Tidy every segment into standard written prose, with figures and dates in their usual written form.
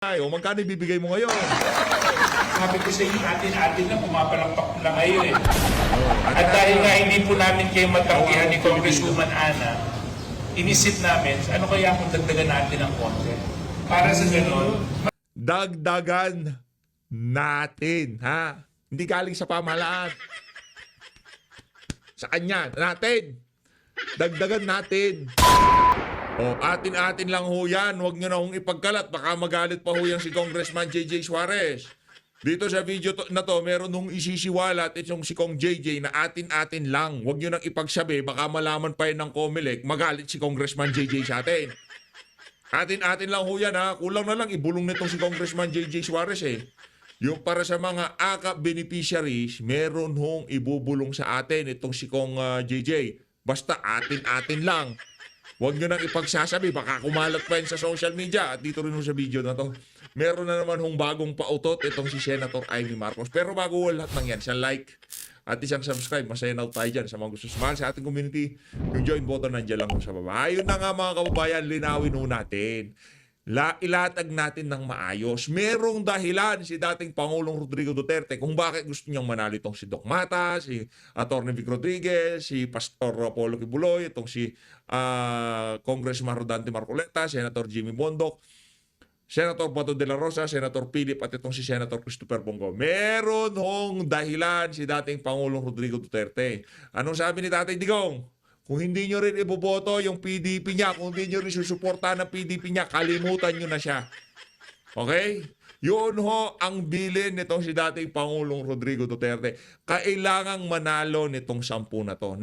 O magkano ibibigay mo ngayon? Sabi ko sa inyo, atin-atin lang, pumapalakpak lang kayo eh. At dahil nga hindi po namin kayo matanggihan ni Congresswoman Ana, inisip namin, ano kaya kung dagdagan natin ng konti? Para sa ganon, Dagdagan natin, ha? Hindi galing sa pamahalaan. Sa kanya, natin. Dagdagan natin. O, atin-atin lang ho yan. Huwag nyo na hong ipagkalat. Baka magalit pa ho yan si Congressman JJ Suarez. Dito sa video na to, meron nung isisiwalat itong si Kong JJ na atin-atin lang. Huwag nyo nang ipagsabi. Baka malaman pa yun ng COMELEC. Magalit si Congressman JJ sa atin. Atin-atin lang ho yan, ha. Kulang na lang ibulong nitong si Congressman JJ Suarez eh. Yung para sa mga AKAP beneficiaries, meron hong ibubulong sa atin itong si Kong JJ. Basta atin-atin lang. Huwag nyo nang ipagsasabi, baka kumalat pa yun sa social media. At dito rin sa video na to, meron na naman hong bagong pautot itong si Senator Amy Marcos. Pero bago lahat ng yan, isang like at isang subscribe. Masaya na tayo dyan sa mga gusto sumali sa ating community. Yung join button nandiyan lang sa baba. Ayun na nga mga kababayan, linawin ho natin. Ilatag natin ng maayos. Merong dahilan si dating Pangulong Rodrigo Duterte kung bakit gusto niyang manalo itong si Doc Mata, si Atty. Vic Rodriguez, si Pastor Apollo Kibuloy, itong si Congressman Rodante Marcoleta, Senator Jimmy Bondoc, Senator Bato de la Rosa, Senator Philip at itong si Senator Christopher Bongo. Meron hong dahilan si dating Pangulong Rodrigo Duterte. Anong sabi ni Tatay Digong? Kung hindi nyo rin iboboto yung PDP niya, kung hindi nyo rin susuportahan ng PDP niya, kalimutan nyo na siya. Okay? Yun ho ang bilin nitong si dating Pangulong Rodrigo Duterte. Kailangang manalo nitong 10 na to.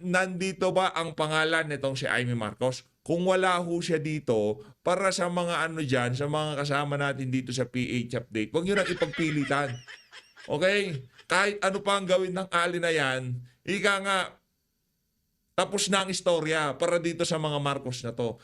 Nandito ba ang pangalan nitong si Amy Marcos? Kung wala ho siya dito, para sa mga ano dyan, sa mga kasama natin dito sa PH Update, huwag nyo nang ipagpilitan. Okay? Kahit ano pa ang gawin ng ali na yan, ika nga, tapos na ang istorya para dito sa mga Marcos na to.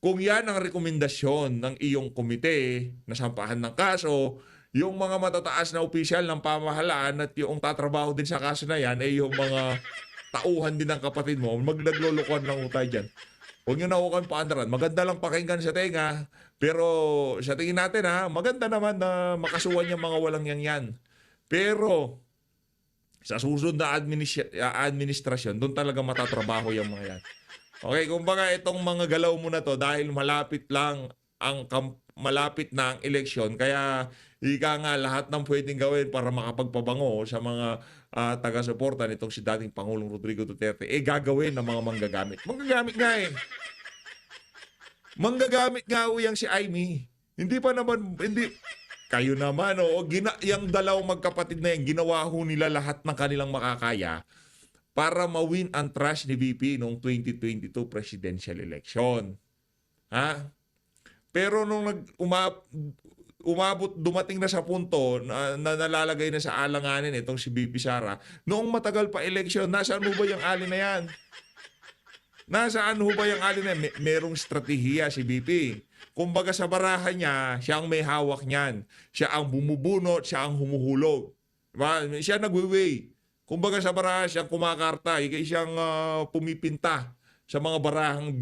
Kung yan ang rekomendasyon ng iyong komite na sampahan ng kaso, yung mga matataas na opisyal ng pamahalaan at yung tatrabaho din sa kaso na yan, ay yung mga tauhan din ng kapatid mo, magnaglolokohan lang utay dyan. Huwag nyo na huwag paandaran. Maganda lang pakinggan sa tenga, pero sa tingin natin ha, maganda naman na makasuhan yung mga walang yan. Pero sa susunod na administrasyon, doon talaga matatrabaho yung mga yan. Okay, kumbaga itong mga galaw mo na to dahil malapit na ang eleksyon, kaya ika nga lahat ng pwedeng gawin para makapagpabango sa mga taga-suporta nitong si dating Pangulong Rodrigo Duterte, gagawin ng mga manggagamit. Manggagamit nga eh. Manggagamit nga o yung si Amy. Hindi pa naman, hindi... Kayo naman, yung dalawang magkapatid na yan, ginawa ho nila lahat ng kanilang makakaya para mawin ang trust ni VP noong 2022 presidential election. Ha? Pero nung dumating na sa punto na nalalagay na sa alanganin itong si VP Sara, noong matagal pa election, nasaan ho ba yung ali na yan? Nasaan ho ba yung ali na yan? Merong strategiya si VP. Kumbaga sa barahan niya, siya ang may hawak niyan. Siya ang bumubunot, siya ang humuhulog. Diba? Siya nagwe-weigh. Kumbaga sa barahan, siya ang kumakarta. Siyang pumipinta sa mga barahang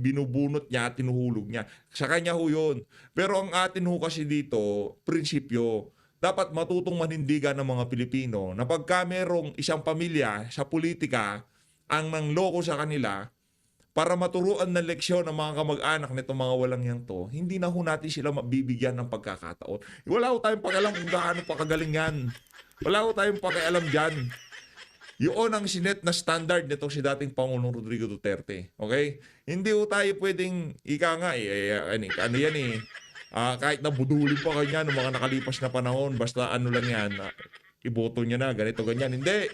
binubunot niya at tinuhulog niya. Sa kanya ho yun. Pero ang atin ho kasi dito, prinsipyo, dapat matutong manindigan ng mga Pilipino na pagka merong isang pamilya sa politika ang nangloko sa kanila, para maturuan ng leksyon ng mga kamag-anak nitong mga walang yang to, hindi na ho natin sila mabibigyan ng pagkakataon. Wala ho tayong pakialam kung gaano pa kagaling yan. Wala ho tayong pakialam dyan. Yun ang sinet na standard nitong si dating Pangulong Rodrigo Duterte. Okay? Hindi ho tayo pwedeng, ano yan eh, kahit nabudulin pa kanya ng mga nakalipas na panahon, basta ano lang yan, iboto niya na, ganito, ganyan. Hindi.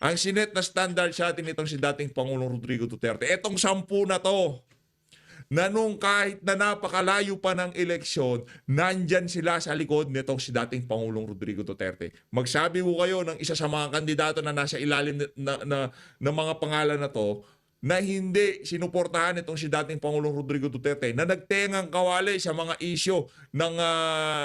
Ang sinet na standard sa atin itong si dating Pangulong Rodrigo Duterte. Etong 10 na to, na nung kahit na napakalayo pa ng eleksyon, nandyan sila sa likod nitong si dating Pangulong Rodrigo Duterte. Magsabi ho kayo ng isa sa mga kandidato na nasa ilalim na mga pangalan na to, na hindi sinuportahan itong si dating Pangulong Rodrigo Duterte, na nagtengang kawali sa mga isyo ng,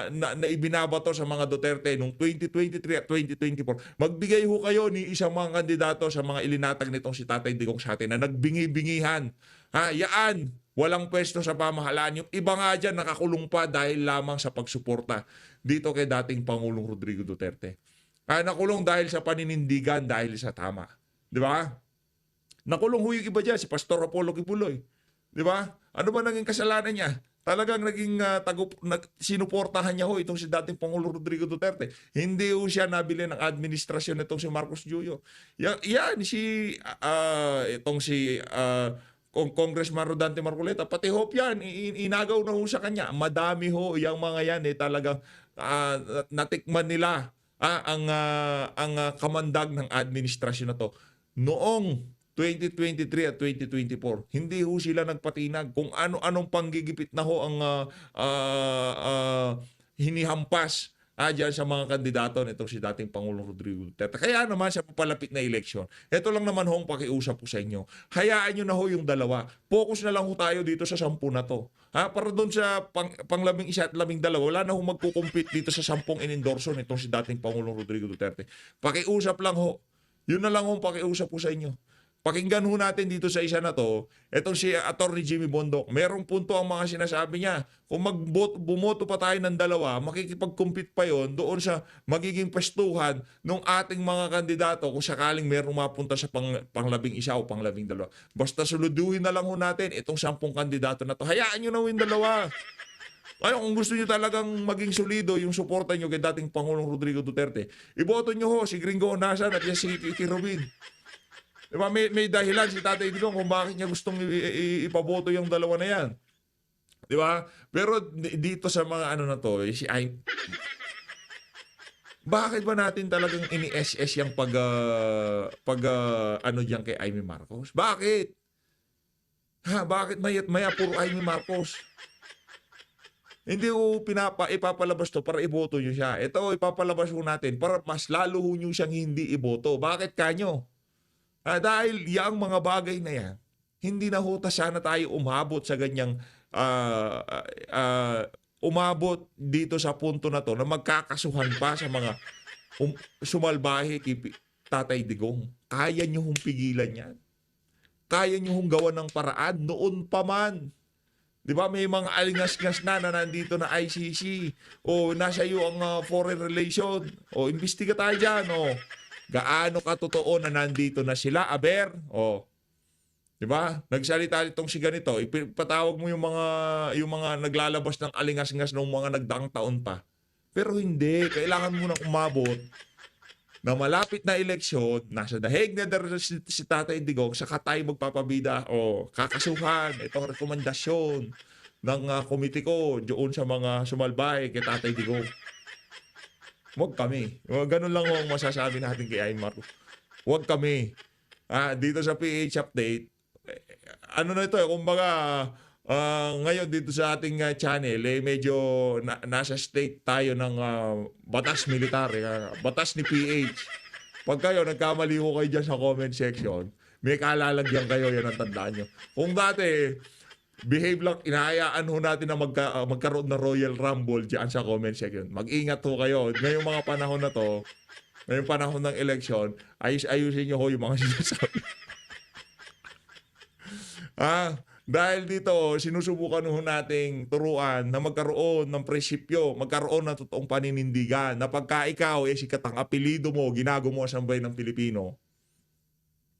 na ibinabato sa mga Duterte noong 2023 at 2024. Magbigay ho kayo ni isang mga kandidato sa mga ilinatag nitong si Tatay Digong sa atin na nagbingi-bingihan. Ha, yaan. Walang pwesto sa pamahalaan. Yung iba nga dyan nakakulong pa dahil lamang sa pagsuporta dito kay dating Pangulong Rodrigo Duterte. Nakulong dahil sa paninindigan, dahil sa tama. Di ba? Nakulong ho yung iba dyan, si Pastor Apollo Kibuloy. Di ba? Ano ba naging kasalanan niya? Talagang naging sinuportahan niya ho itong si dating Pangulong Rodrigo Duterte. Hindi ho siya nabili ng administrasyon itong si Marcos Joyo. Yan itong si Congressman Rodante Marcoleta, pati ho yan, inagaw na ho sa kanya. Madami ho yung mga yan talagang natikman nila ang kamandag ng administrasyon na to. Noong 2023 at 2024, hindi ho sila nagpatinag kung ano-anong panggigipit na ho ang hinihampas dyan sa mga kandidato nitong si dating Pangulong Rodrigo Duterte. Kaya naman sa papalapit na eleksyon, ito lang naman ho ang pakiusap ko sa inyo. Hayaan nyo na ho yung dalawa. Focus na lang ho tayo dito sa 10 na to. Para doon sa pang-11 at 12, wala na ho magkukumpit dito sa 10 inendorso nitong si dating Pangulong Rodrigo Duterte. Pakiusap lang ho. Yun na lang ho ang pakiusap ko sa inyo. Pakinggan ho natin dito sa isa na to, itong si Attorney Jimmy Bondoc. Merong punto ang mga sinasabi niya. Kung bumoto pa tayo ng dalawa, makikipag-compete pa yon doon sa magiging pestuhan ng ating mga kandidato kung sakaling merong mapunta sa pang-11 o pang-12. Basta suluduhin na lang ho natin itong 10 kandidato na to. Hayaan nyo na ho yung dalawa. Kaya kung gusto nyo talagang maging solido yung suporta nyo kay dating Pangulong Rodrigo Duterte, iboto nyo ho si Gringo Onasan at si Kiki Rubin. Diba, may dahilan si Tatay Digong kung bakit niya gustong ipaboto yung dalawa na yan. Diba? Pero dito sa mga ano na to, bakit ba natin talagang ini-SS yung ano diyan kay Amy Marcos? Bakit? Bakit maya puro Amy Marcos? Hindi ko ipapalabas to para iboto nyo siya. Ito, ipapalabas ko natin para mas lalo nyo siyang hindi iboto. Bakit kanyo? Dahil yung mga bagay na yan, hindi na huta sana tayo umabot sa ganyang umabot dito sa punto na to na magkakasuhan pa sa mga sumalbahe kay Tatay Digong. Kaya nyo hong pigilan yan. Kaya nyo hong gawa ng paraan noon pa man. Di ba may mga alingas-ngas na nandito na ICC o nasa iyo ang foreign relation o imbestiga tayo dyan o gaano katotoo na nandito na sila, aber? O, di ba? Nagsalita itong si ganito, ipatawag mo yung mga naglalabas ng alingas-ngas ng mga nagdaang taon pa. Pero hindi, kailangan mo nang umabot na malapit na eleksyon, nasa dahig na si Tatay Digong, saka tayo magpapabida o kakasuhan, itong rekomendasyon ng komite ko doon sa mga sumalbay kay Tatay Digong. Huwag kami. Ganun lang ang masasabi natin kay Amy Marcos. Huwag kami. Dito sa PH Update, ano na ito, kumbaga, ngayon dito sa ating channel, medyo nasa state tayo ng batas militar, batas ni PH. Pag kayo, nagkamali ko kayo dyan sa comment section, may kalalagyan kayo, yan ang tandaan nyo. Kung dati, behave lang, inahayaan ho natin na magkaroon ng Royal Rumble dyan sa comment section. Mag-ingat ho kayo. Ngayong mga panahon na to, ngayong panahon ng election, ayusin nyo ho yung mga sinasabi. Dahil dito, sinusubukan ho nating turuan na magkaroon ng prinsipyo, magkaroon ng totoong paninindigan, na pagka ikaw, sikat ang apelido mo, ginago mo sa bayan ng Pilipino,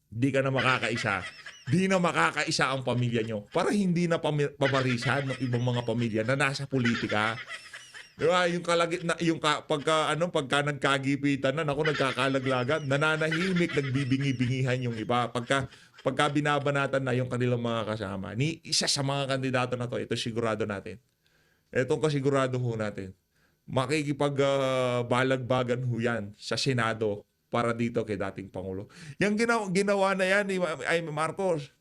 di ka na makakaisa. Di na makakaisa ang pamilya nyo. Para hindi na pamarisan ng ibang mga pamilya na nasa politika. Diba? Yung kalagit na pagka nagkagipitan na, nagkakalaglagan, nananahimik, nagbibingi-bingihan yung iba. Pagka binabanatan na yung kanilang mga kasama. Ni isa sa mga kandidato na to, ito sigurado natin. Itong kasigurado ho natin. Makikipagbalagbagan ho yan sa Senado para dito kay dating Pangulo. Yung ginawa na yan ni Amy Marcos,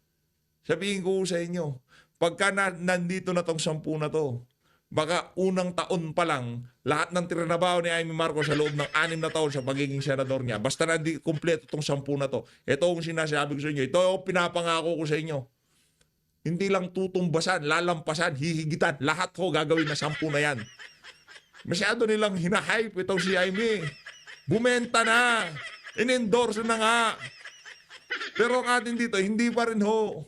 sabihin ko sa inyo, pagka nandito na tong 10 na to, baka unang taon pa lang, lahat ng trinabaho ni Amy Marcos sa loob ng 6 na taon sa pagiging senador niya, basta kompleto tong 10 na to, ito ang sinasabi ko sa inyo, ito ang pinapangako ko sa inyo. Hindi lang tutumbasan, lalampasan, hihigitan, lahat ko gagawin na 10 na yan. Masyado nilang hinahype itong si Amy. Bumenta na. In-endorse na nga. Pero ang atin dito, hindi pa rin ho.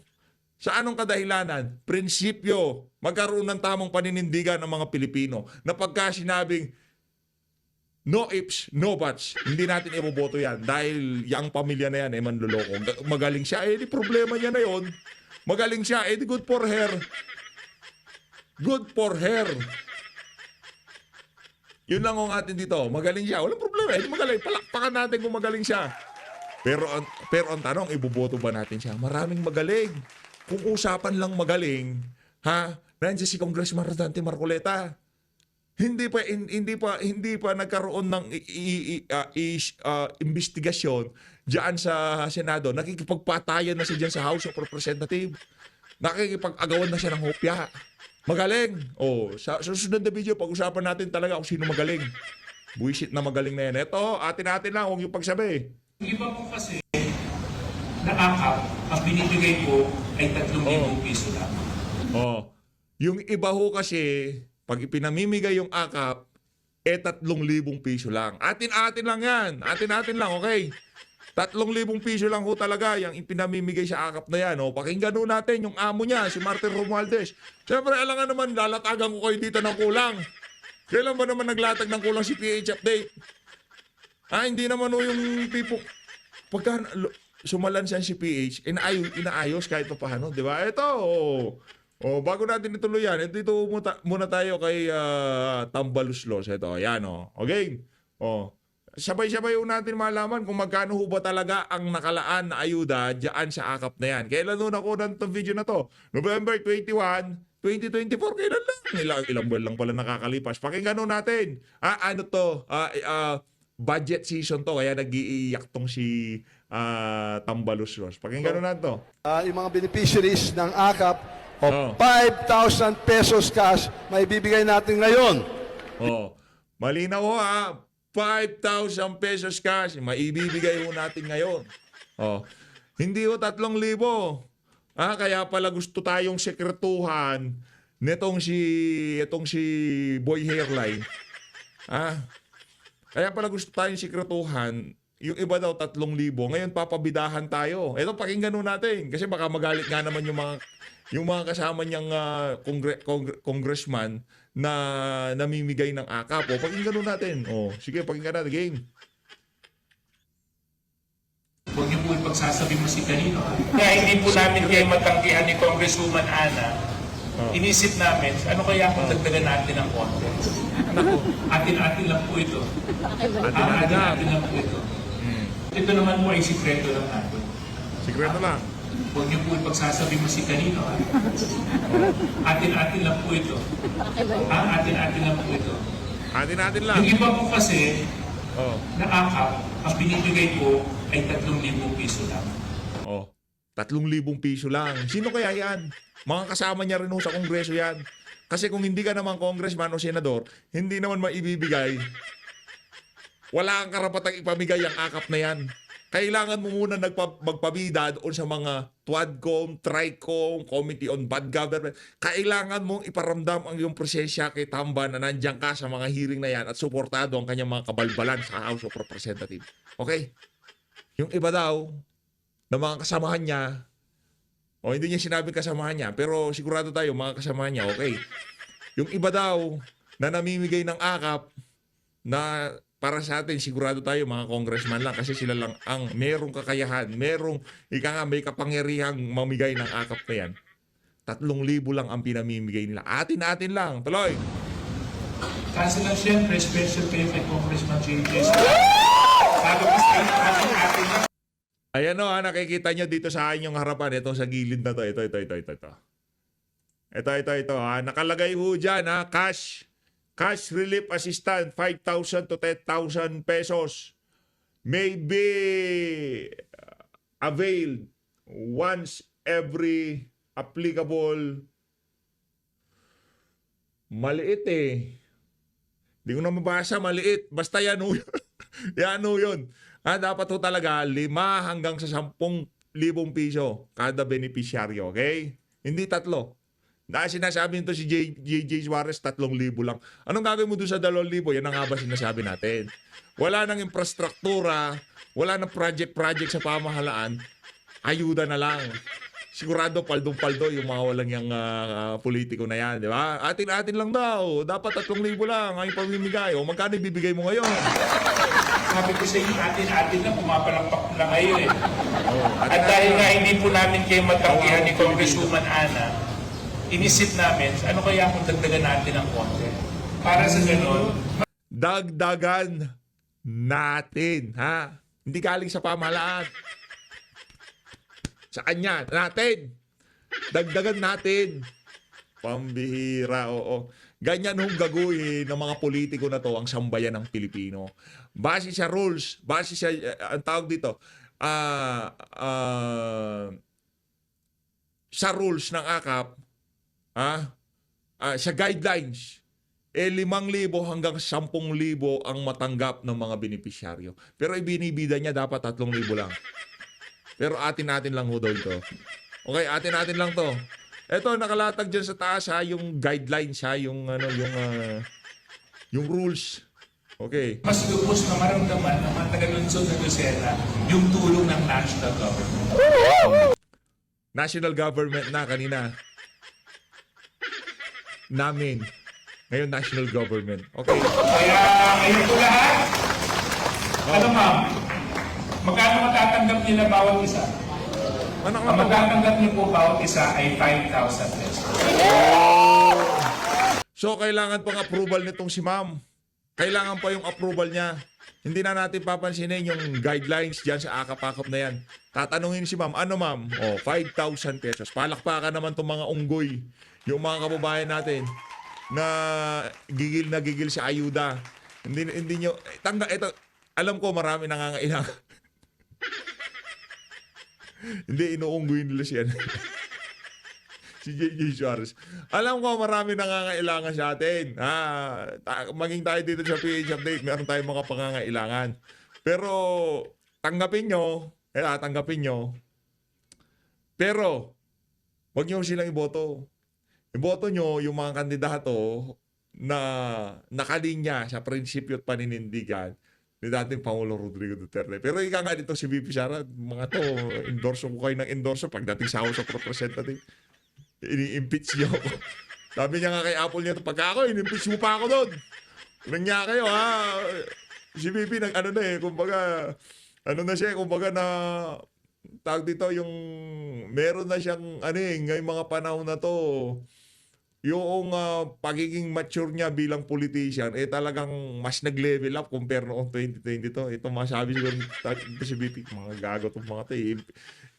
Sa anong kadahilanan? Prinsipyo. Magkaroon ng tamang paninindigan ng mga Pilipino na pagka sinabing no ifs, no buts, hindi natin iboboto yan dahil yung pamilya na yan manloloko. Magaling siya, di problema niya na yon. Magaling siya, di good for her. Good for her. Yun lang ang atin dito. Magaling siya. Walang problema. Di magaling. Palakpakan natin kung magaling siya. Pero ang tanong, iboboto ba natin siya? Maraming magaling. Kung usapan lang magaling, nandiyan si Congressman Rodante Marcoleta. Hindi pa nagkaroon ng investigasyon diyan sa Senado. Nakikipagpatayan na siya diyan sa House of Representatives. Nakikipag-agawan na siya ng hopya. Magaling. Sa susunod na video, pag-usapan natin talaga kung sino magaling. Buisit na magaling na yan. Ito, atin lang, huwag yung pagsabi. Yung iba po kasi, na-akap, ang binibigay ko ay 3,000 piso lang. Yung iba ho kasi, pag ipinamimigay yung akap, 3,000 piso lang. Atin lang yan. Atin lang, okay? 3,000 piso lang ho talaga yung ipinamimigay sa akap na yan. Pakinggan ho natin yung amo niya, si Martin Romualdez. Siyempre, alangan naman, lalatagan ko kayo dito ng kulang. Kailan ba naman naglatag ng kulang si PH Update? Hindi naman ho yung tipo, pagka sumalansan si PH, inaayos kahit pa paano, di ba? Ito, bago natin ituloy yan, dito muna tayo kay Tambaluslos. Ito, yan okay? Sabay-sabay natin malaman kung magkano ho ba talaga ang nakalaan na ayuda dyan sa akap na yan. Kailan ho nakunan itong video na to? November 21, 2024, kailan lang? Ilang buwan lang pala nakakalipas. Pakinggan ho natin. Budget season to, kaya nag-iiyak tong si Tambaluslos. Pakinggan ho natin to. Yung mga beneficiaries ng AKAP, 5,000 pesos cash, may bibigay natin ngayon. Malinaw ho 5,000 pesos cash, maibibigay ho natin ngayon. Hindi ho 3,000. Kaya pala gusto tayong sekretuhan nitong si Boy Hairline. Kaya pala gusto tayong sekretuhan, yung iba daw 3,000. Ngayon papabidahan tayo. Ito, pakinggan ho natin. Kasi baka magalit nga naman yung mga kasama niyang congressman na namimigay ng akap. Pakinggan ho natin. Sige, pakinggan natin. Game. Huwag niyo po ipagsasabi mo si kanino. Kaya hindi po namin kayo matanggihan ni Congresswoman Ana. Inisip namin, ano kaya kung dagdagan natin ng konti? Atin-atin lang po ito. Atin-atin lang po ito. Ito naman po ay sikreto lang natin. Sikreto lang. Huwag niyo po ipagsasabi mo si kanino. Atin-atin lang po ito. Atin-atin lang po ito. Atin lang. Yung iba po kasi, na akap, ang binibigay ko ay 3,000 piso lang. 3,000 piso lang. Sino kaya yan? Mga kasama niya rin sa kongreso yan. Kasi kung hindi ka naman congressman o senador, hindi naman maibibigay. Wala kang karapatang ipamigay ang akap na yan. Kailangan mo muna magpabida doon sa mga TWADCOM, TRICOM, Committee on Bad Government. Kailangan mong iparamdam ang iyong presensya kay Tamba na nandiyan ka sa mga hearing na yan at suportado ang kanyang mga kabalbalan sa House of Representatives. Okay? Yung iba daw, na mga kasamahan niya, hindi niya sinabing kasamahan niya, pero sigurado tayo, mga kasamahan niya, okay. Yung iba daw, na namimigay ng akap, na para sa atin, sigurado tayo, mga congressman lang, kasi sila lang ang merong kakayahan, may kapangyarihang mamigay ng akap na yan. 3,000 lang ang pinamimigay nila. Atin lang. Tuloy. Kasi lang siyempre, special pay kay Congressman J.J. Sabi ko sa inyo, atin lang. Ayan nakikita nyo dito sa inyong harapan. Ito sa gilid na to. Ito. Ito. Nakalagay ho dyan, Cash relief assistance, 5,000 to 10,000 pesos. May be availed once every applicable. Maliit Hindi ko na mabasa, maliit. Basta yan ho. Yan ho yun. Dapat ho talaga 5 hanggang sa 10,000 piso kada beneficiaryo, okay? Hindi 3. Dahil sinasabi nito si JJ Suarez, 3,000 lang. Anong gagawin mo doon sa 2,000? Yan ang nga ba sinasabi natin? Wala nang infrastruktura, wala nang project sa pamahalaan, ayuda na lang. sigurado paldong-paldo yung mga walang yung politiko na yan, di ba? Atin-atin lang daw. Dapat 3,000 lang ang ipamimigay. O magkano ibibigay mo ngayon? Sabi ko sa inyo, atin-atin na pumapalakpak na kayo eh. At Atin-atin dahil lang. nga hindi po namin kayo matanggihan ni Congresswoman Ana, inisip namin, ano kaya kung dagdagan natin ng konti? Para sa ganun, Dagdagan natin, ha? Hindi galing sa pamahalaan. Sa kanya, natin. Dagdagan natin. Pambihira, oo. Ganyan hong gagawin ng mga politiko na to ang sambayan ng Pilipino. Base sa rules, base sa, ang tawag dito, sa rules ng AKAP, sa guidelines, 5,000 hanggang 10,000 ang matanggap ng mga benepisyaryo. Pero ibinibida niya dapat 3,000 lang. Pero atin-atin lang ho daw ito. Okay, atin-atin lang to. Ito, nakalatag dyan sa taas ha, yung guidelines ha, yung rules. Okay. mas lubos na maramdaman ng mga taga-lunsod na Lucena yung tulong ng national government. National government na kanina. Namin. Ngayon, national government. Okay. Kaya ngayon po lahat, ano ma'am, magkano matatanggap nila bawat isa? Ano Ang matatanggap niyo po bawat isa ay 5,000 pesos. So, kailangan pang approval nitong si ma'am. Kailangan pa yung approval niya. Hindi na natin papansinin yung guidelines dyan sa akap-akap na yan. Tatanungin si ma'am, ano ma'am? 5,000 pesos. Palakpakan naman itong mga unggoy. Yung mga kababayan natin na gigil sa ayuda. Hindi nyo, ito, alam ko marami nangangailangan. Hindi, inuunggoy nila siya. Si J.J. Suarez. Alam ko marami nangangailangan sa atin. Maging tayo dito sa PH Update, meron tayong mga pangangailangan. Pero, tanggapin nyo. Pero, wag nyo silang iboto. Iboto nyo yung mga kandidato na nakalinya sa prinsipyo at paninindigan ni dating Pangulo Rodrigo Duterte. Pero ika nga dito si VP Sara, mga to, endorso ko kayo ng endorso pagdating sa House of Representatives. Ini-impeach niyo ako. Sabi niya nga kay Apple niya, pagka ako, in-impeach mo pa ako doon. Nangya kayo, ha? Si VP, kumbaga, kumbaga na, tawag dito, yung, meron na siyang, ngayong mga panahon na to, yung pagiging mature niya bilang politician, talagang mas nag-level up compare noong 2022. Ito masabi siguro si VP, mga gago itong mga to,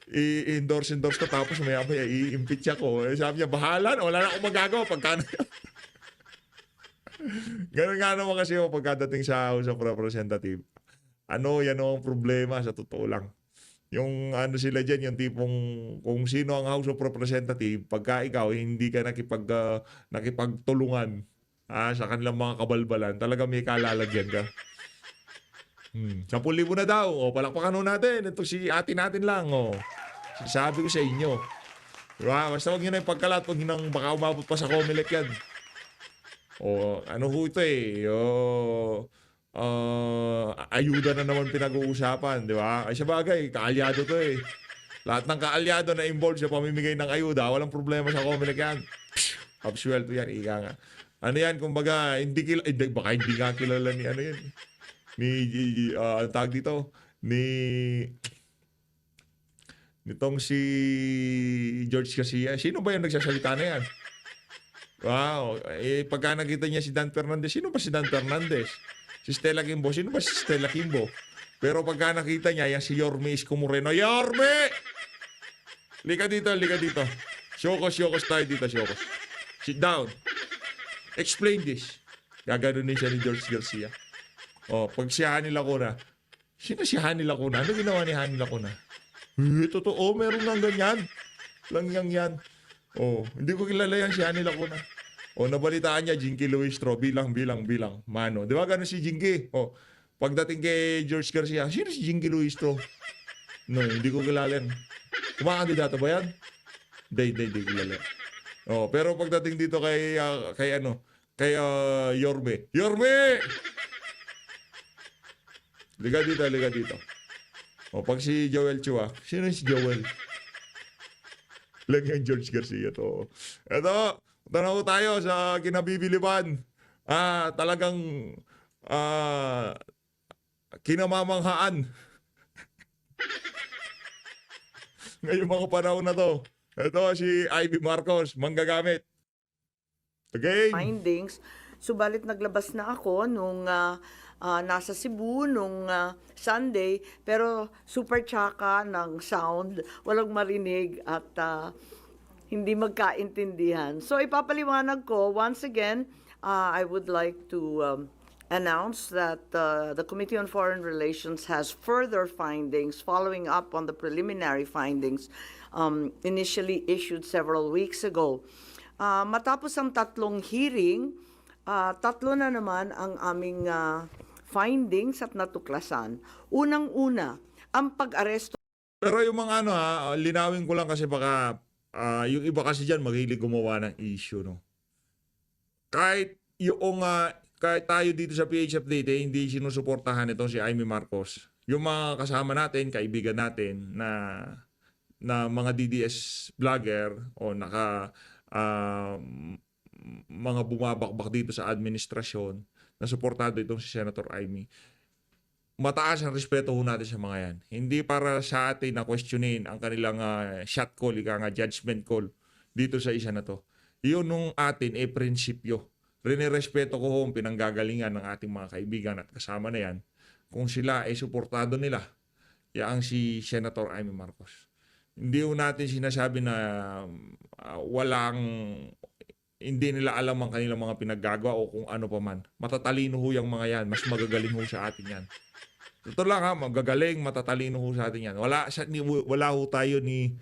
i-endorse ko tapos maya-maya i-impeach ako. Sabi niya, bahala na, wala na akong magagawa pagkano. Ganun nga naman kasi pagkadating sa House of Representatives. Yan ang problema sa totoo lang. Yung sila dyan, yung tipong kung sino ang House of Representatives, pagka ikaw hindi ka nakipagtulungan sa kanilang mga kabalbalan, talaga may kalalagyan ka. 10,000 na daw. Palakpakan natin. Ito si atin lang. Sabi ko sa inyo. Diba? Basta huwag nyo na yung pagkalat. Huwag nyo nang baka umabot pa sa Comelec yan. Ano ho ito ayuda na naman pinag-uusapan. Di ba? Ay sabagay, kaalyado to Lahat ng kaalyado na involved sa pamimigay ng ayuda, walang problema sa Comelec yan. Absuelto yan. Ika nga. Kumbaga, baka hindi nga kilala ni tag dito nitong si George Garcia. Sino ba yung nagsasalita na yan? Wow. Pagka nakita niya si Dan Fernandez, sino ba si Dan Fernandez? Si Stella Kimbo, sino ba si Stella Kimbo? Pero pagka nakita niya yan si Yorme Isko Moreno, Yorme! Lika dito. Shokos tayo dito, Shokos. Sit down. Explain this. Gaganunin siya ni George Garcia. Pag si Hani Lacuna, sino si Hani Lacuna? Ano ginawa ni Hani Lacuna? Totoo, meron lang ganyan. Langyang yan. Hindi ko kilala yan si Hani Lacuna. Nabalitaan niya, Jinky Luistro, bilang. Mano. Di ba ganun si Jinky? Pagdating kay George Garcia, sino si Jinky Luistro? No, hindi ko kilala yan. Kumakandidato ba yan? Hindi kilala. Pero pagdating dito kay Yorme. Yorme! Liga dito. Pag si Joel Chua, sino si Joel? lang yung George Garcia to. Ito, tanaw tayo sa kinabibiliban. Talagang kinamamanghaan ngayong mga panahon na to. Ito si Ivy Marcos, manggagamit. Okay? Findings. Subalit naglabas na ako nung nasa Cebu nung Sunday, pero super tsaka ng sound, walang marinig at hindi magkaintindihan. So ipapaliwanag ko, once again, I would like to announce that the Committee on Foreign Relations has further findings following up on the preliminary findings initially issued several weeks ago. Matapos ang tatlong hearing, tatlo na naman ang aming findings at natuklasan. Unang-una, ang pag-aresto Pero yung mga linawin ko lang kasi baka yung iba kasi dyan mahilig gumawa ng issue, no? Kahit yung kahit tayo dito sa PH Update, hindi sinusuportahan itong si Amy Marcos. Yung mga kasama natin, kaibigan natin na mga DDS vlogger o mga bumabakbak dito sa administrasyon na suportado itong si Senator Amy. Mataas ang respeto ho natin sa mga yan. Hindi para sa atin na questionin ang kanilang shot call, judgment call dito sa isa na to. Iyon nung atin prinsipyo. Rinirespeto ko ho ang pinanggagalingan ng ating mga kaibigan at kasama na yan kung sila suportado nila yaang si Senator Amy Marcos. Hindi ho natin sinasabi na hindi nila alam ang kanilang mga pinaggagawa o kung ano pa man. Matatalino ho yung mga yan. Mas magagaling ho sa atin yan. Totoo lang magagaling, matatalino ho sa atin yan. Wala ho tayo ni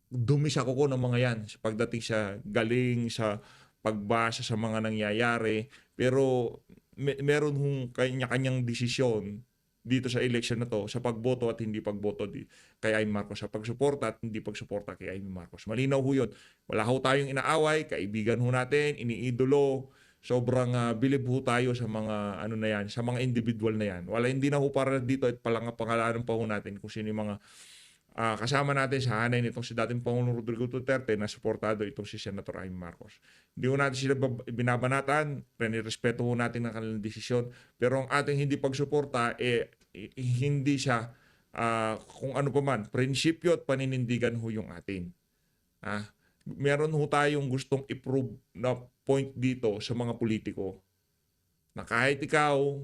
dumi sa kuko ng mga yan pagdating sa galing, sa pagbasa sa mga nangyayari. Pero meron hong kanya-kanyang desisyon dito sa election na to sa pagboto at hindi pagboto kay Amy Marcos, sa pagsuporta at hindi pagsuporta kay Amy Marcos. Malinaw ho yun. Wala ho tayong inaaway, kaibigan ho natin, iniidolo, sobrang bilib ho tayo sa mga na yan, sa mga individual na yan. Hindi na ho para dito at pangalanan pa ho natin kung sino yung mga kasama natin sa hanay nitong si dating Pangulong Rodrigo Duterte na suportado itong si Senator Amy Marcos. Hindi ho natin sila binabanatan, respeto ho natin ang kanilang desisyon, pero ang ating hindi pagsuporta hindi siya kung ano pa man, prinsipyo at paninindigan ho yung atin. Meron ho tayong gustong i-prove na point dito sa mga politiko na kahit ikaw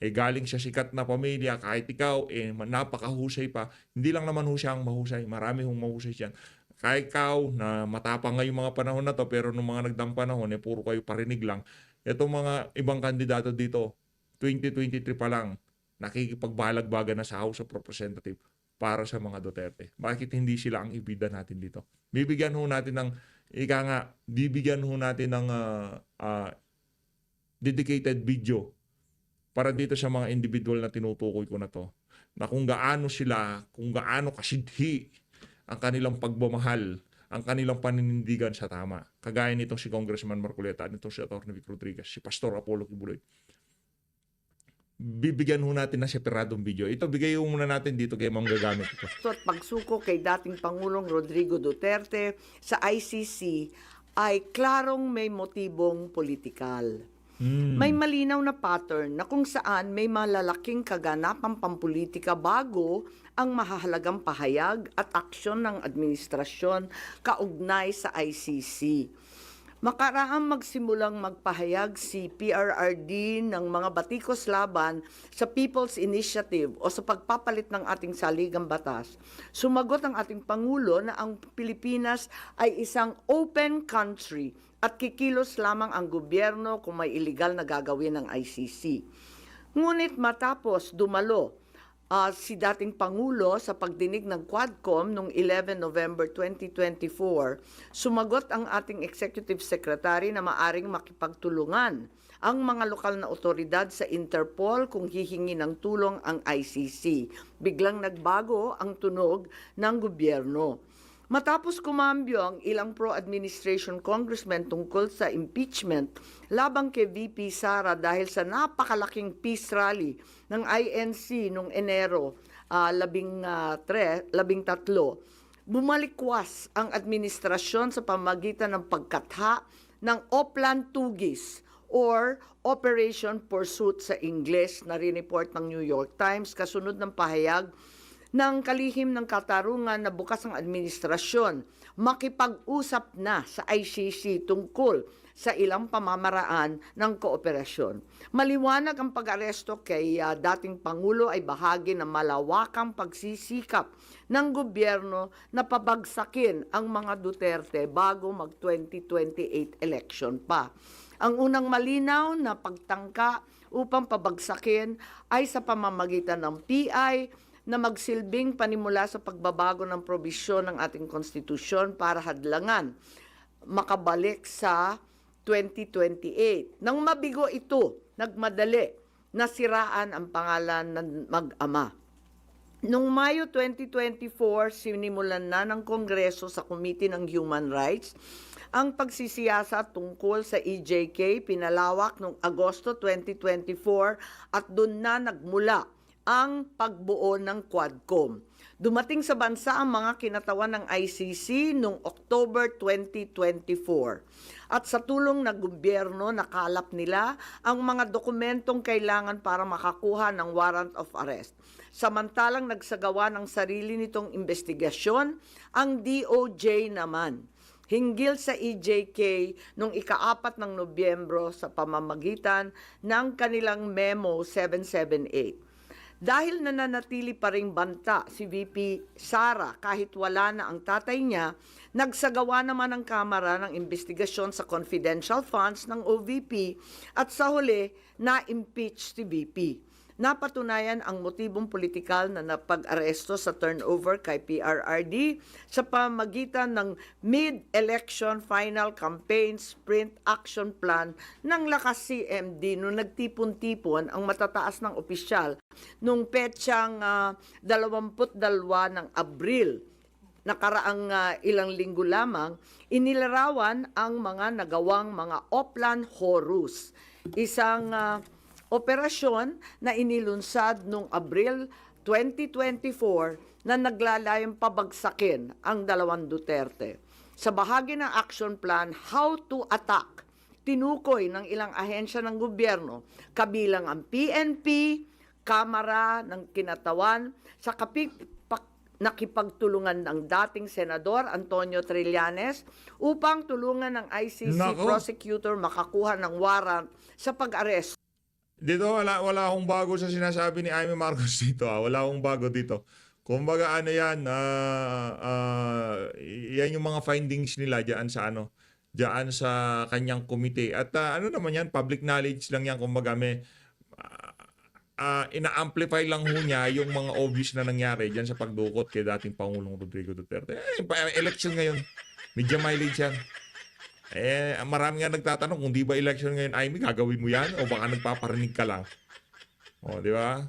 galing sa sikat na pamilya, kahit ikaw napakahusay pa, hindi lang naman ho siya ang mahusay, marami hong mahusay siya. Kahit ikaw na matapang ngayong mga panahon na to, pero nung mga nagdang panahon puro kayo parinig lang. Itong mga ibang kandidato dito 2023 pa lang nakikipagbalagbagan na sa House of Representatives para sa mga Duterte. Bakit hindi sila ang ibida natin dito? Bibigyan ho natin ng dedicated video para dito sa mga individual na tinutukoy ko na to, na kung gaano kasidhi ang kanilang pagmamahal, ang kanilang paninindigan sa tama. Kagaya nitong si Congressman Marcoleta, nitong si Atty. Vic Rodriguez, si Pastor Apollo Kibuloy. Bibigyan ho natin ng separadong video. Ito, bigay ho muna natin dito kay Ma'am Gagamit ito. at pagsuko kay dating Pangulong Rodrigo Duterte sa ICC ay klarong may motibong politikal. May malinaw na pattern na kung saan may malalaking kaganapang pampolitika bago ang mahahalagang pahayag at aksyon ng administrasyon kaugnay sa ICC. Makaraang magsimulang magpahayag si PRRD ng mga batikos laban sa People's Initiative o sa pagpapalit ng ating saligang batas. Sumagot ang ating Pangulo na ang Pilipinas ay isang open country at kikilos lamang ang gobyerno kung may illegal na gagawin ng ICC. Ngunit matapos dumalo si dating Pangulo sa pagdinig ng Quadcom noong 11 November 2024, sumagot ang ating Executive Secretary na maaring makipagtulungan ang mga lokal na otoridad sa Interpol kung hihingi ng tulong ang ICC. Biglang nagbago ang tunog ng gobyerno. Matapos kumambyo ang ilang pro-administration congressmen tungkol sa impeachment labang kay VP Sara dahil sa napakalaking peace rally ng INC noong Enero 13, bumalikwas ang administrasyon sa pamamagitan ng pagkatha ng Oplan Tugis or Operation Pursuit sa Ingles na rineport ng New York Times kasunod ng pahayag ng kalihim ng katarungan na bukas ang administrasyon makipag-usap na sa ICC tungkol sa ilang pamamaraan ng kooperasyon. Maliwanag ang pag-aresto kay dating Pangulo ay bahagi ng malawakang pagsisikap ng gobyerno na pabagsakin ang mga Duterte bago mag-2028 election pa. Ang unang malinaw na pagtangka upang pabagsakin ay sa pamamagitan ng PI na magsilbing panimula sa pagbabago ng probisyon ng ating konstitusyon para hadlangan makabalik sa 2028. Nang mabigo ito, nagmadali na siraan ang pangalan ng mag-ama. Noong Mayo 2024, sinimulan na ng Kongreso sa Committee ng Human Rights ang pagsisiyasa tungkol sa EJK, pinalawak noong Agosto 2024 at doon na nagmula ang pagbuo ng Quadcom. Dumating sa bansa ang mga kinatawan ng ICC noong October 2024. At sa tulong ng gobyerno, nakalap nila ang mga dokumentong kailangan para makakuha ng warrant of arrest. Samantalang nagsagawa ng sarili nitong investigasyon, ang DOJ naman hinggil sa EJK noong ika-4 ng Nobyembro sa pamamagitan ng kanilang Memo 778. Dahil nananatili pa ring banta si VP Sara kahit wala na ang tatay niya, nagsagawa naman ang Kamara ng investigasyon sa confidential funds ng OVP at sa huli na-impeach si VP. Napatunayan ang motibong politikal na napag-aresto sa turnover kay PRRD sa pamamagitan ng mid-election final campaign sprint action plan ng Lakas CMD noong nagtipon-tipon ang matataas ng opisyal noong petsang 22 ng Abril. Nakaraang ilang linggo lamang, inilarawan ang mga nagawang mga Oplan Horus. Isang operasyon na inilunsad noong Abril 2024 na naglalayong pabagsakin ang dalawang Duterte. Sa bahagi ng action plan, How to Attack, tinukoy ng ilang ahensya ng gobyerno, kabilang ang PNP, Kamara ng Kinatawan, sa nakipagtulungan ng dating Senador Antonio Trillanes upang tulungan ng ICC prosecutor makakuha ng warrant sa pag-aresto. Dito wala akong bago sa sinasabi ni Amy Marcos dito. Wala akong bago dito. Kumbaga ano yan, yan yung mga findings nila diyan sa kanyang komite. At ano naman yan, public knowledge lang yan. Kumbaga ina-amplify lang ho niya yung mga obvious na nangyari diyan sa pagdukot kay dating Pangulong Rodrigo Duterte. Election ngayon. Media mileage yan. Marami nga nagtatanong kung di ba election ngayon, Amy, gagawin mo yan? O baka nagpaparinig ka lang? O, di ba?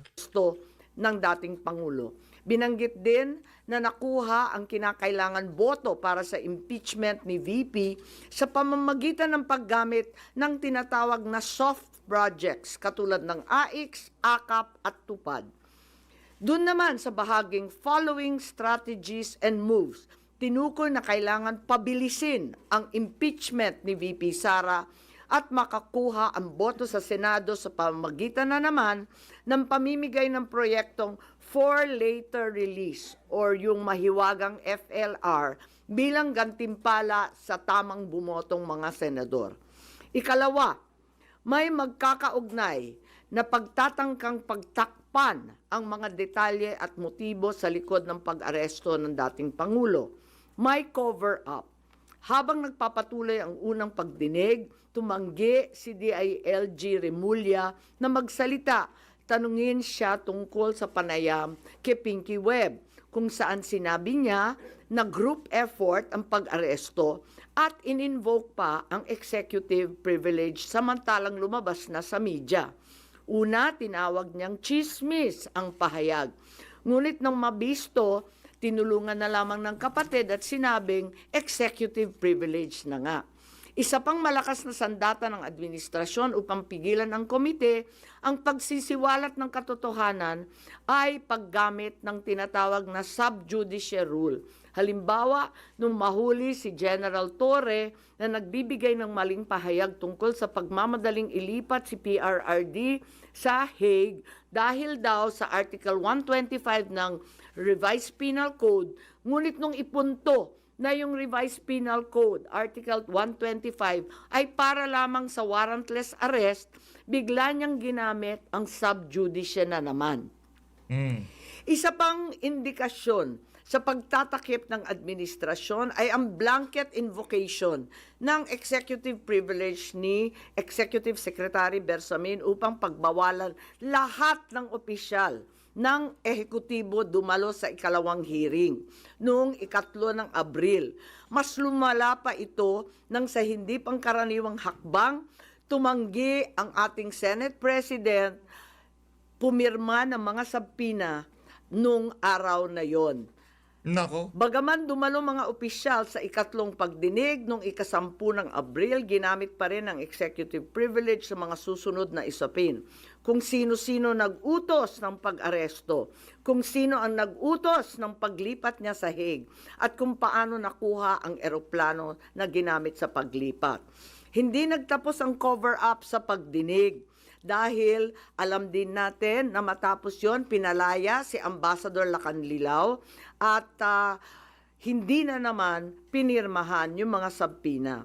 Ng dating Pangulo. Binanggit din na nakuha ang kinakailangan boto para sa impeachment ni VP sa pamamagitan ng paggamit ng tinatawag na soft projects katulad ng AIX, AKAP at TUPAD. Doon naman sa bahaging following strategies and moves, tinukoy na kailangan pabilisin ang impeachment ni VP Sara at makakuha ang boto sa Senado sa pamamagitan na naman ng pamimigay ng proyektong for later release or yung mahiwagang FLR bilang gantimpala sa tamang bumotong mga senador. Ikalawa, may magkakaugnay na pagtatangkang pagtakpan ang mga detalye at motibo sa likod ng pag-aresto ng dating Pangulo. May cover-up. Habang nagpapatuloy ang unang pagdinig, tumanggi si DILG Remulla na magsalita. Tanungin siya tungkol sa panayam kay Pinky Webb, kung saan sinabi niya na group effort ang pag-aresto at in-invoke pa ang executive privilege samantalang lumabas na sa media. Una, tinawag niyang chismis ang pahayag. Ngunit nang mabisto, tinulungan na lamang ng kapatid at sinabing executive privilege na nga. Isa pang malakas na sandata ng administrasyon upang pigilan ang komite ang pagsisiwalat ng katotohanan ay paggamit ng tinatawag na sub judice rule. Halimbawa, nung mahuli si General Torre na nagbibigay ng maling pahayag tungkol sa pagmamadaling ilipat si PRRD sa Hague dahil daw sa Article 125 ng Revised Penal Code, ngunit nung ipunto na yung Revised Penal Code, Article 125, ay para lamang sa warrantless arrest, bigla niyang ginamit ang sub judice na naman. Isa pang indikasyon sa pagtatakip ng administrasyon ay ang blanket invocation ng executive privilege ni Executive Secretary Bersamin upang pagbawalan lahat ng opisyal ng ehekutibo dumalo sa ikalawang hearing noong 3 ng Abril. Mas lumala pa ito nang sa hindi pangkaraniwang hakbang, tumanggi ang ating Senate President pumirma ng mga sabpina nung araw na yon. Nako. Bagaman dumalo mga opisyal sa 2 pagdinig noong 10 ng Abril, ginamit pa rin ang executive privilege sa mga susunod na isapin. Kung sino-sino nag-utos ng pag-aresto, kung sino ang nag-utos ng paglipat niya sa Hague, at kung paano nakuha ang eroplano na ginamit sa paglipat. Hindi nagtapos ang cover-up sa pagdinig. Dahil alam din natin na matapos yon pinalaya si Ambassador Lacanlilao at hindi na naman pinirmahan yung mga sabpina.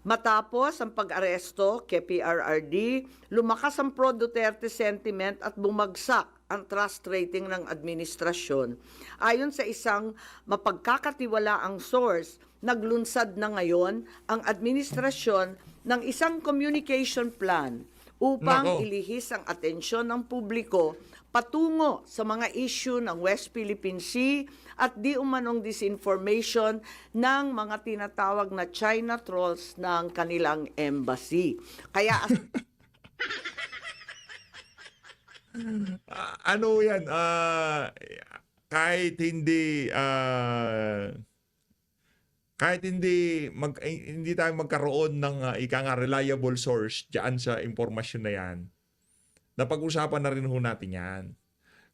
Matapos ang pag-aresto kay PRRD, lumakas ang pro-Duterte sentiment at bumagsak ang trust rating ng administrasyon. Ayon sa isang mapagkakatiwalaang source, naglunsad na ngayon ang administrasyon ng isang communication plan upang ilihis ang atensyon ng publiko patungo sa mga issue ng West Philippine Sea at di umanong disinformation ng mga tinatawag na China trolls ng kanilang embassy. Kaya Ano yan? Kahit hindi hindi tayo magkaroon ng ika nga reliable source diyan sa impormasyon na yan, napag-usapan na rin ho natin yan.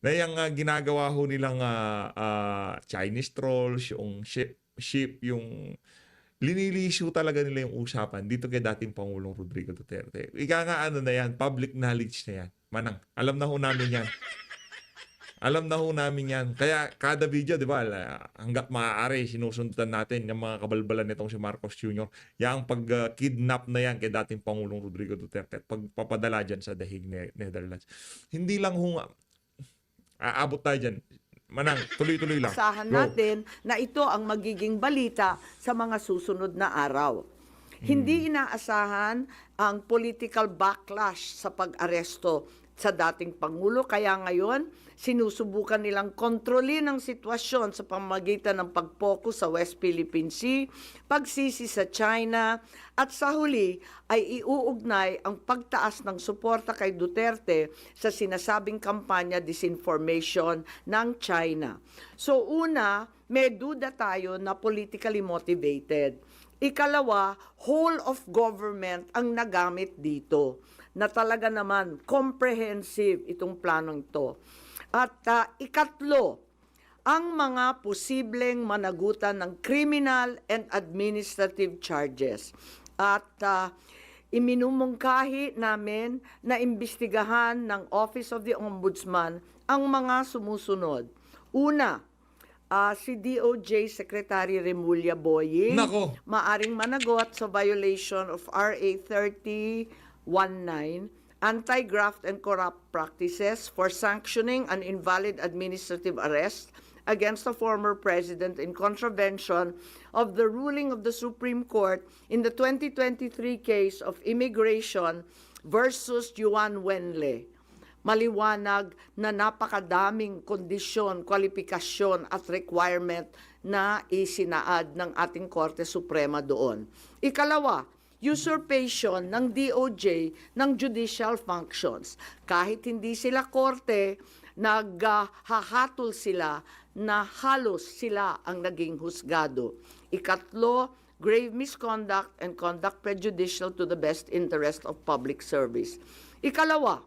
Na yung ginagawa ho nilang Chinese trolls, yung ship, yung linilish ho talaga nila yung usapan dito kay dating Pangulong Rodrigo Duterte. Ika nga ano na yan, public knowledge na yan. Manang, alam na ho namin yan. Alam na ho namin yan. Kaya kada video, di ba, hanggat maaari, sinusundan natin yung mga kabalbalan nitong si Marcos Jr. Yang pag-kidnap na yan kay dating Pangulong Rodrigo Duterte at pagpapadala dyan sa The Hague, Netherlands. Hindi lang ho, aabot tayo dyan. Manang, tuloy-tuloy lang. asahan Go. natin na ito ang magiging balita sa mga susunod na araw. Hindi inaasahan ang political backlash sa pag-aresto sa dating Pangulo. Kaya ngayon, sinusubukan nilang kontrolin ang sitwasyon sa pamamagitan ng pag-focus sa West Philippine Sea, pagsisi sa China, at sa huli ay iuugnay ang pagtaas ng suporta kay Duterte sa sinasabing kampanya disinformation ng China. So una, may duda tayo na politically motivated. Ikalawa, whole of government ang nagamit dito na talaga naman comprehensive itong planong ito. At ikatlo, ang mga posibleng managutan ng criminal and administrative charges. At iminumungkahi namin na imbestigahan ng Office of the Ombudsman ang mga sumusunod. Una, si DOJ Secretary Remulla Boying Nako. maaring managot sa violation of RA 3019, Anti-Graft and Corrupt Practices for sanctioning an invalid administrative arrest against a former president in contravention of the ruling of the Supreme Court in the 2023 case of immigration versus Juan Wenle. Maliwanag na napakadaming kondisyon, kwalifikasyon at requirement na isinaad ng ating Korte Suprema doon. Ikalawa, usurpation ng DOJ ng judicial functions. Kahit hindi sila korte, naghahatol sila na halos sila ang naging husgado. Ikatlo, grave misconduct and conduct prejudicial to the best interest of public service. Ikalawa,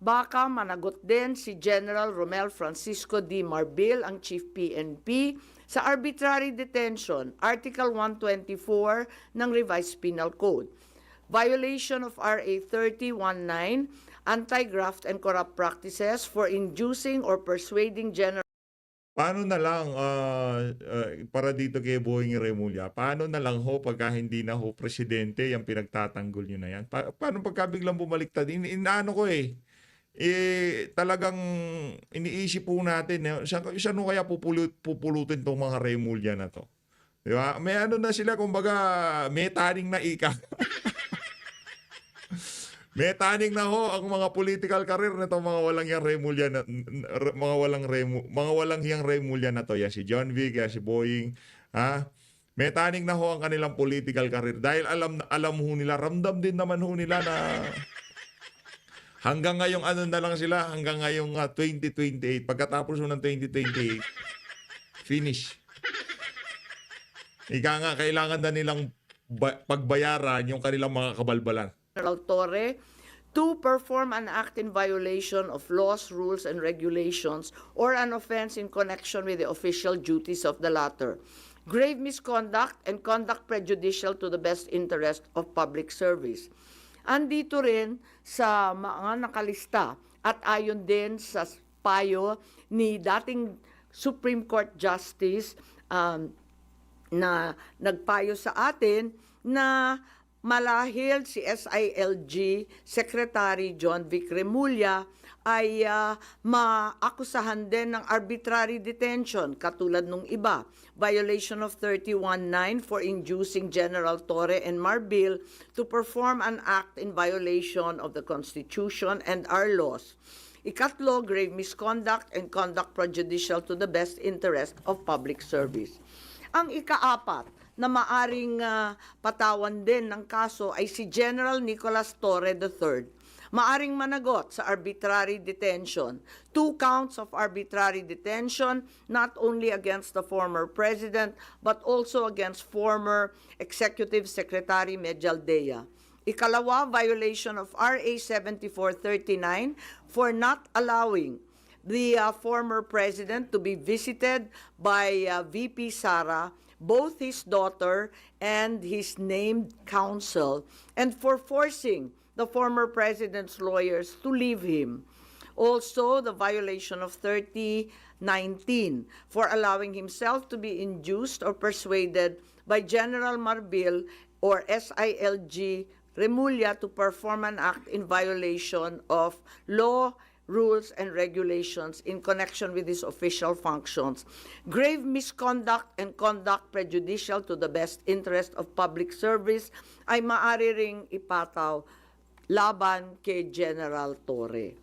baka managot din si General Romel Francisco D. Marbil, ang Chief PNP, Sa arbitrary detention, Article 124 ng Revised Penal Code. Violation of RA 3019, anti-graft and corrupt practices for inducing or persuading general. Paano na lang, para dito kay Boying Remulla, paano na lang ho pagka hindi na ho presidente yung pinagtatanggol nyo na yan? Paano pagka biglang bumaliktad? Inaano ko talagang iniisip po natin, saan ho kaya pupulutin tong mga Remulla na to? Di ba? May ano na sila, kumbaga, may taning na ika. May taning na ho ang mga political career na to, mga walang yang Remulla na mga walang yang Remulla na to. Yan si John Vic, yan si Boying, ha? May taning na ho ang kanilang political career dahil alam ho nila, ramdam din naman ho nila na hanggang ngayong ano na lang sila, hanggang ngayong 2028, pagkatapos ho ng 2028, finish. Ika nga, kailangan na nilang pagbayaran yung kanilang mga kabalbalan. General Torre to perform an act in violation of laws, rules, and regulations or an offense in connection with the official duties of the latter. Grave misconduct and conduct prejudicial to the best interest of public service. Andito rin sa mga nakalista at ayon din sa payo ni dating Supreme Court Justice na nagpayo sa atin na malahil si SILG Secretary John Vic Remulla ay maakusahan din ng arbitrary detention katulad nung iba. Violation of 31.9 for inducing General Torre and Marbil to perform an act in violation of the Constitution and our laws. Ikatlo, grave misconduct and conduct prejudicial to the best interest of public service. Ang ikaapat na maaring patawan din ng kaso ay si General Nicolas Torre III. Maaring managot sa arbitrary detention. 2 counts of arbitrary detention, not only against the former president, but also against former Executive Secretary Medialdea. Ikalawa, violation of RA 7439 for not allowing the former president to be visited by VP Sara, both his daughter and his named counsel, and for forcing the former president's lawyers to leave him. Also, the violation of 3019 for allowing himself to be induced or persuaded by General Marbil or SILG Remulla to perform an act in violation of law, rules, and regulations in connection with his official functions. Grave misconduct and conduct prejudicial to the best interest of public service ay maaari ring ipataw laban kay General Torre.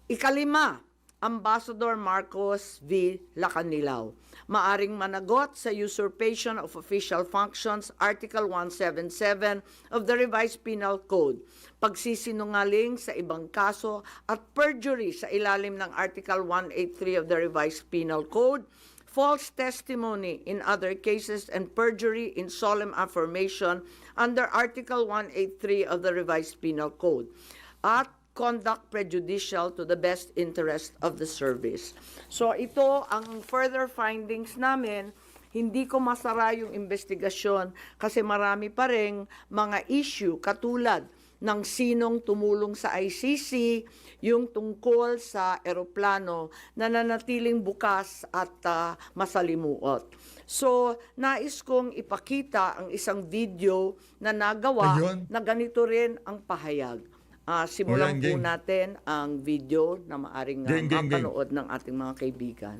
Ikalima, Ambassador Marcos V. Lacanilao. Maaring managot sa usurpation of official functions, Article 177 of the Revised Penal Code, pagsisinungaling sa ibang kaso at perjury sa ilalim ng Article 183 of the Revised Penal Code, false testimony in other cases, and perjury in solemn affirmation under Article 183 of the Revised Penal Code, at conduct prejudicial to the best interest of the service. So ito ang further findings namin. Hindi ko masara yung investigasyon kasi marami pa ring mga issue katulad ng sinong tumulong sa ICC, yung tungkol sa eroplano na nanatiling bukas at masalimuot. So, nais kong ipakita ang isang video na nagawa na ganito rin ang pahayag. Simulan po natin ang video na maaring mapanood ng ating mga kaibigan.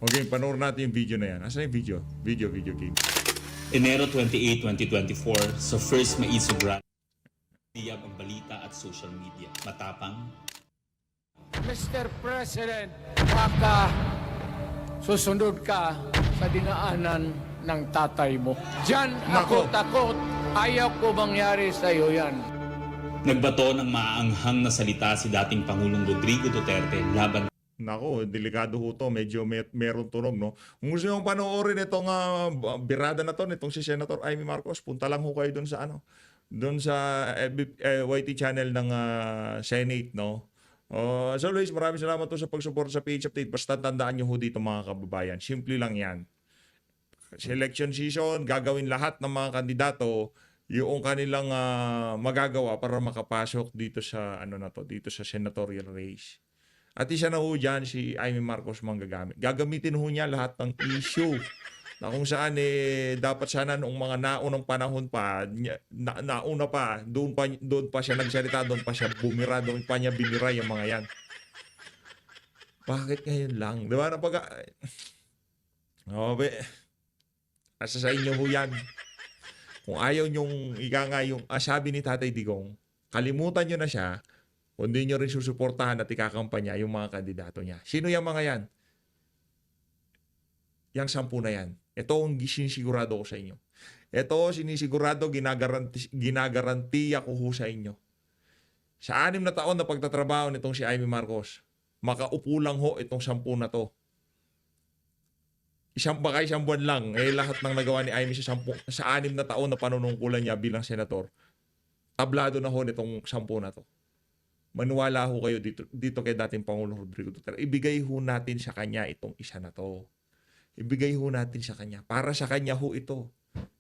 Okay, panoorin natin yung video na yan. Asan yung video? Video game. Enero 28, 2024, sa First Maiso Brand, tiyag ang balita at social media. Matapang. Mr. President, baka susunod ka sa dinaanan ng tatay mo. Diyan ako takot. Ayaw ko mangyari sa iyo yan. Nagbato ng maaanghang na salita si dating Pangulong Rodrigo Duterte laban. Nako, delikado ho to. Medyo meron tunog, no? Kung gusto nyo panoorin itong birada na to, nitong si Senator Amy Marcos, punta lang ho kayo dun sa doon sa YT channel ng Senate, no? As always, maraming salamat po sa pagsuporta sa PH Update. Basta tandaan nyo ho dito mga kababayan. Simple lang yan. election season, gagawin lahat ng mga kandidato yung kanilang magagawa para makapasok dito sa dito sa senatorial race. At isa na ho dyan, si Amy Marcos manggagamit. Gagamitin ho niya lahat ng issue na kung saan dapat sana noong mga naunang panahon pa, nauna pa, doon pa siya nagsalita, doon pa siya bumira, doon pa niya binira yung mga yan. Bakit ngayon lang? Di ba? Asa sa inyo ho yan. Kung ayaw nyong yung sabi ni Tatay Digong, kalimutan nyo na siya, kundi nyo rin susuportahan at ikakampanya yung mga kandidato niya. Sino yung mga yan? Yang 10 na yan. Ito ang sinisigurado ko sa inyo. Ito, sinisigurado, ginagarantiya ko ho sa inyo. Sa 6 na taon na pagtatrabaho nitong si Amy Marcos, makaupo lang ho itong 10 na to. Isang buwan lang, lahat ng nagawa ni Amy sa 6 na taon na panunungkulan niya bilang senator, tablado na ho nitong 10 na to. Maniwala ho kayo dito kay dating Pangulong Rodrigo Duterte. Ibigay ho natin sa kanya itong isa na to. Ibigay ho natin sa kanya. Para sa kanya ho ito.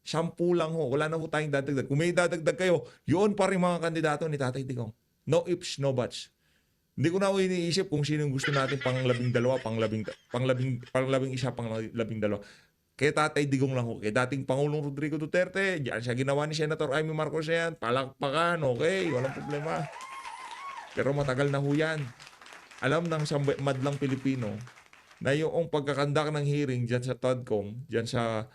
10 lang ho. Wala na ho tayong dadagdag. Kung may dadagdag kayo, yun pa rin mga kandidato ni Tatay Digong. No ifs, no buts. Hindi ko na ho iniisip kung sino yung gusto natin pang 12, pang 11, pang 12. Kaya Tatay Digong lang ho. Kaya dating Pangulong Rodrigo Duterte, diyan siya ginawa ni Senator Amy Marcos yan. Palakpakan, okay, walang problema. Pero matagal na ho yan. Alam ng madlang Pilipino na yung pagkakandak ng hearing dyan sa TODCOM, dyan sa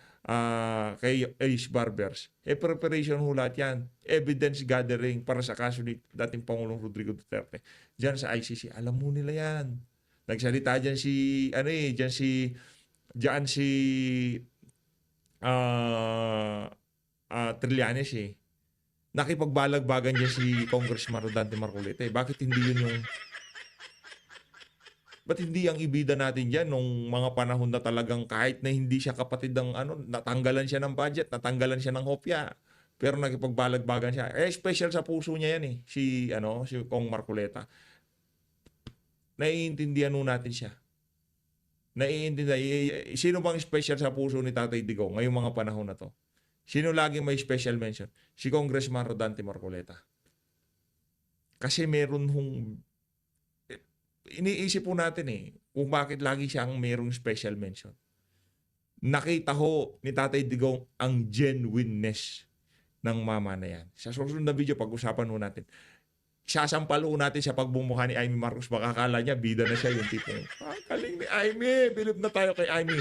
kay Ace Barbers, preparation ho lahat yan. Evidence gathering para sa kaso ni dating Pangulong Rodrigo Duterte. Dyan sa ICC, alam mo nila yan. Nagsalita dyan si Trillanes nakipagbalagbagan dyan si Congressman Rodante Marcoleta. Bakit hindi yun yung... Ba't hindi ang ibida natin dyan nung mga panahon na talagang kahit na hindi siya kapatid ng natanggalan siya ng budget, natanggalan siya ng hopya, pero nakipagbalagbagan siya. Special sa puso niya yan si Kong Marcoleta. Naiintindihan nun natin siya. Naiintindihan. Sino bang special sa puso ni Tatay Digong ngayong mga panahon na to? Sino lagi may special mention? Si Congressman Rodante Marcoleta. Kasi meron iniisip po natin kung bakit lagi siyang merong special mention. Nakita ho ni Tatay Digong ang genuineness ng mama na yan. Sa susunod na video, pag-usapan ho natin. Sasampal ho natin sa pagbumuha ni Amy Marcos. Baka akala niya, bida na siya yung tipong, kaling ni Amy, bilib na tayo kay Amy.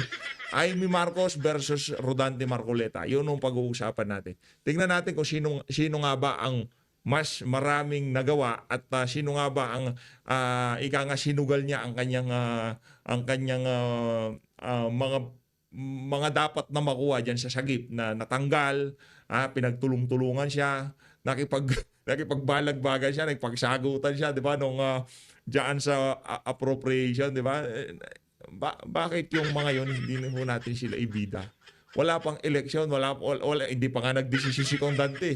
Amy Marcos versus Rodante Marcoleta. Yun ang pag-uusapan natin. Tingnan natin kung sino nga ba ang mas maraming nagawa at sino nga ba ang sinugal niya ang kanyang mga dapat na makuha diyan sa sagip na natanggal, pinagtulong-tulungan siya, nakipagbalagbagan siya, nagpagsagutan siya, 'di ba, nung diyan sa appropriation, 'di ba? Bakit yung mga yon hindi na natin sila ibida? Wala pang eleksyon, wala hindi pa nga nagdesisyon si Kong Dante.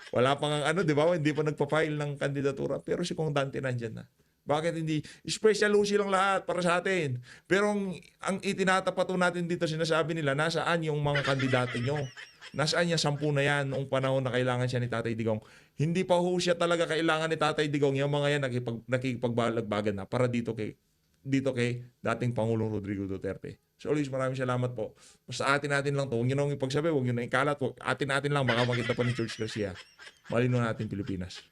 Wala pang di ba? Hindi pa nagpa-file ng kandidatura. Pero si Kong Dante nandyan na. Bakit hindi? Special lucy lang lahat para sa atin. Pero ang itinatapat natin dito, sinasabi nila, nasaan yung mga kandidato nyo? Nasaan yung 10 na yan noong panahon na kailangan siya ni Tatay Digong? Hindi pa ho siya talaga kailangan ni Tatay Digong. Yung mga yan nakikipagbalagbagan na para dito kay dating Pangulong Rodrigo Duterte. So always maraming salamat po. Basta atin lang to. Huwag nyo nang ipagsabi, huwag nyo nang ikalat. Atin lang, baka makita pa ni George Garcia. Malino natin Pilipinas.